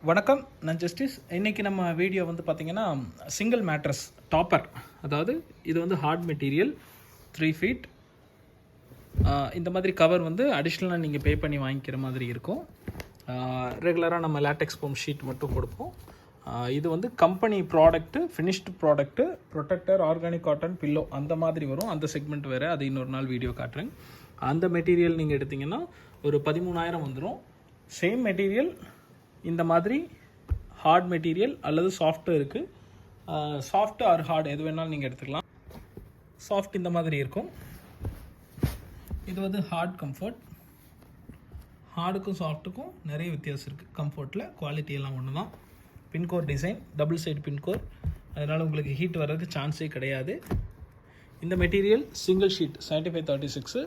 வணக்கம், நான் ஜஸ்டிஸ். இன்றைக்கி நம்ம வீடியோ வந்து பார்த்திங்கன்னா சிங்கிள் மேட்ரஸ் டாப்பர், அதாவது இது வந்து ஹார்ட் மெட்டீரியல் 3 feet. இந்த மாதிரி கவர் வந்து அடிஷ்னலாக நீங்கள் பே பண்ணி வாங்கிக்கிற மாதிரி இருக்கும். ரெகுலராக நம்ம லேட்டெக்ஸ் ஃபோம் ஷீட் மட்டும் கொடுப்போம். இது வந்து company product, finished product, protector, organic cotton, pillow அந்த மாதிரி வரும். அந்த செக்மெண்ட் வேறு, அது இன்னொரு நாள் வீடியோ காட்டுறேன். அந்த மெட்டீரியல் நீங்கள் எடுத்திங்கன்னா ஒரு 13,000 வந்துடும். சேம் மெட்டீரியல் இந்த மாதிரி ஹார்ட் மெட்டீரியல் அல்லது சாஃப்ட்டு இருக்குது. சாஃப்ட் ஆர் ஹார்ட் எது வேணாலும் நீங்கள் எடுத்துக்கலாம். சாஃப்ட் இந்த மாதிரி இருக்கும். இது வந்து ஹார்ட் கம்ஃபர்ட். ஹார்டுக்கும் சாஃப்ட்டுக்கும் நிறைய வித்தியாசம் இருக்குது. கம்ஃபர்ட்டில் குவாலிட்டி எல்லாம் ஒன்று தான். பின்கோர் டிசைன், டபுள் சைடு பின்கோர், அதனால் உங்களுக்கு ஹீட் வர்றதுக்கு சான்ஸே கிடையாது. இந்த material single sheet 7536.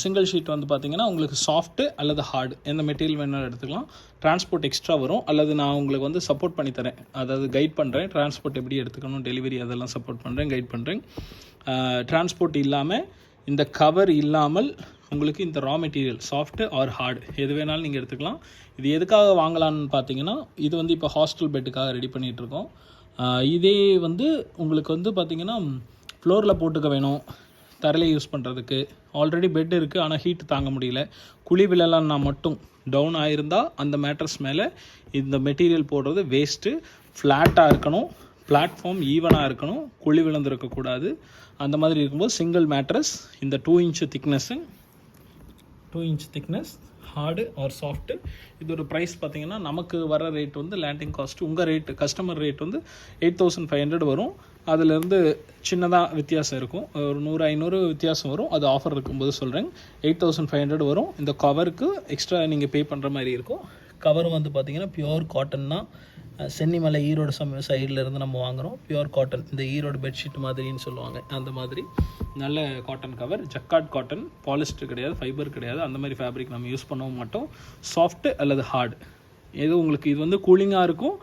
Single sheet வந்து பார்த்திங்கன்னா உங்களுக்கு சாஃப்ட்டு அல்லது ஹார்டு எந்த மெட்டீரியல் வேணாலும் எடுத்துக்கலாம். டிரான்ஸ்போர்ட் எக்ஸ்ட்ரா வரும், அல்லது நான் உங்களுக்கு வந்து சப்போர்ட் பண்ணித்தரேன், அதாவது கைட் பண்ணுறேன். டிரான்ஸ்போர்ட் எப்படி எடுத்துக்கணும், டெலிவரி அதெல்லாம் சப்போர்ட் பண்ணுறேன், கைட் பண்ணுறேன். டிரான்ஸ்போர்ட் இல்லாமல், இந்த கவர் இல்லாமல் உங்களுக்கு இந்த raw material soft or hard எது வேணாலும் நீங்கள் எடுத்துக்கலாம். இது எதுக்காக வாங்கலான்னு பார்த்தீங்கன்னா, இது வந்து இப்போ ஹாஸ்டல் பெட்டுக்காக ரெடி பண்ணிகிட்ருக்கோம். இதே வந்து உங்களுக்கு வந்து பார்த்திங்கன்னா ஃப்ளோரில் போட்டுக்க வேணும், தரையில் யூஸ் பண்ணுறதுக்கு. ஆல்ரெடி பெட் இருக்குது, ஆனால் ஹீட் தாங்க முடியல, குழி விழலான்னா மட்டும் டவுன் ஆகிருந்தால் அந்த மேட்ரஸ் மேலே இந்த மெட்டீரியல் போடுறது வேஸ்ட்டு. ஃப்ளாட்டாக இருக்கணும், பிளாட்ஃபார்ம் ஈவனாக இருக்கணும், குழி விழுந்திருக்கக்கூடாது. அந்த மாதிரி இருக்கும்போது சிங்கிள் மேட்ரஸ், இந்த 2 inch thickness, hard or soft. இது ஒரு ப்ரைஸ் பார்த்திங்கன்னா நமக்கு வர ரேட் வந்து லேண்டிங் காஸ்ட்டு, உங்கள் ரேட்டு கஸ்டமர் ரேட் வந்து 8500 வரும். அதிலேருந்து சின்னதாக வித்தியாசம் இருக்கும், ஒரு 100-500 வித்தியாசம் வரும். அது ஆஃபர் இருக்கும்போது சொல்கிறேன். 8500 வரும். இந்த கவருக்கு எக்ஸ்ட்ரா நீங்கள் பே பண்ணுற மாதிரி இருக்கும். கவரும் வந்து பார்த்திங்கன்னா பியூர் காட்டன் தான். சென்னிமலை ஈரோடு சைடில் இருந்து நம்ம வாங்குகிறோம். பியூர் காட்டன், இந்த ஈரோடு பெட்ஷீட் மாதிரின்னு சொல்லுவாங்க, அந்த மாதிரி நல்ல cotton cover. Jacquard cotton, polyester கிடையாது, ஃபைபர் கிடையாது. அந்த மாதிரி ஃபேப்ரிக் நம்ம யூஸ் பண்ணவும் மாட்டோம். சாஃப்ட்டு அல்லது ஹார்டு எது உங்களுக்கு, இது வந்து கூலிங்காக இருக்கும்,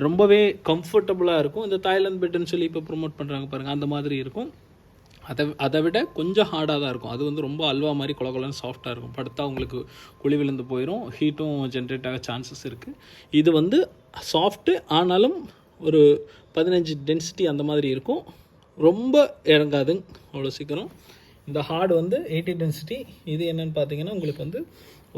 ரொம்பவே கம்ஃபர்டபுளாக இருக்கும். இந்த தாய்லாந்து பெட்டுன்னு சொல்லி இப்போ ப்ரொமோட் பண்ணுறாங்க பாருங்கள், அந்த மாதிரி இருக்கும். அதை விட கொஞ்சம் ஹார்டாக தான் இருக்கும். அது வந்து ரொம்ப அல்வா மாதிரி கொலன்னு சாஃப்டாக இருக்கும். படுத்தா உங்களுக்கு குழி விழுந்து போயிடும், ஹீட்டும் ஜென்ரேட் ஆக சான்சஸ் இருக்குது. இது வந்து சாஃப்ட்டு, ஆனாலும் ஒரு 15 டென்சிட்டி அந்த மாதிரி இருக்கும். ரொம்ப இறங்காது அவ்வளோ சீக்கிரம். இந்த ஹார்டு வந்து 80 டென்சிட்டி. இது என்னென்னு பார்த்தீங்கன்னா உங்களுக்கு வந்து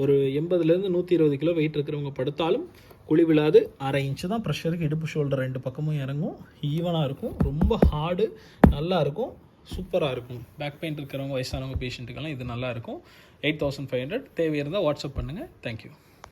ஒரு 80 to 120 கிலோ வெயிட் இருக்கிறவங்க படுத்தாலும் குழி விழாது. 1/2 inch தான் ப்ரெஷருக்கு. இடுப்பு ஷோல்டர் 2 பக்கமும் இறங்கும், ஈவனாக இருக்கும். ரொம்ப ஹார்டு, நல்லா இருக்கும், சூப்பராக இருக்கும். பேக் பெயின் இருக்கிறவங்க, வயசானவங்க, பேஷண்ட்டுக்கெல்லாம் இது நல்லாயிருக்கும். 8500. தேவை இருந்தால் வாட்ஸ்அப் பண்ணுங்கள். தேங்க்யூ.